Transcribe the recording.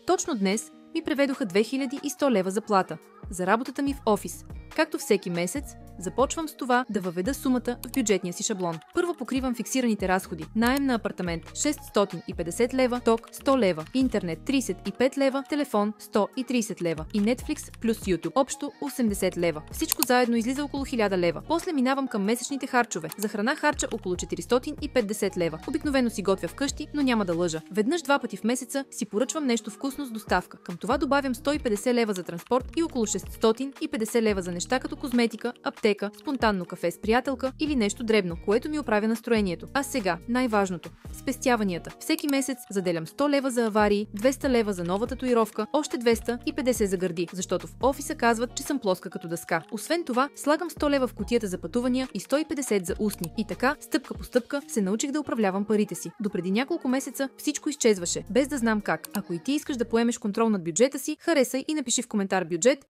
Точно днес ми преведоха 2100 лева заплата за работата ми в офис. Както всеки месец, започвам с това да въведа сумата в бюджетния си шаблон. Първо покривам фиксираните разходи. Наем на апартамент 650 лева, ток 100 лева, интернет 35 лева, телефон 130 лева и Netflix плюс YouTube общо 80 лева. Всичко заедно излиза около 1000 лева. После минавам към месечните харчове. За храна харча около 450 лева. Обикновено си готвя вкъщи, но няма да лъжа. Веднъж 2 пъти в месеца си поръчвам нещо вкусно с доставка. Към това добавям 150 лева за транспорт и около 650 лева за неща като козметика, аптека, спонтанно кафе с приятелка или нещо дребно, което ми оправя настроението. А сега, най-важното – спестяванията. Всеки месец заделям 100 лева за аварии, 200 лева за нова татуировка, още 250 за гърди, защото в офиса казват, че съм плоска като дъска. Освен това, слагам 100 лева в кутията за пътувания и 150 за устни. И така, стъпка по стъпка, се научих да управлявам парите си. Допреди няколко месеца всичко изчезваше, без да знам как. Ако и ти искаш да поемеш контрол над бюджета си, харесай и напиши в коментар бюджет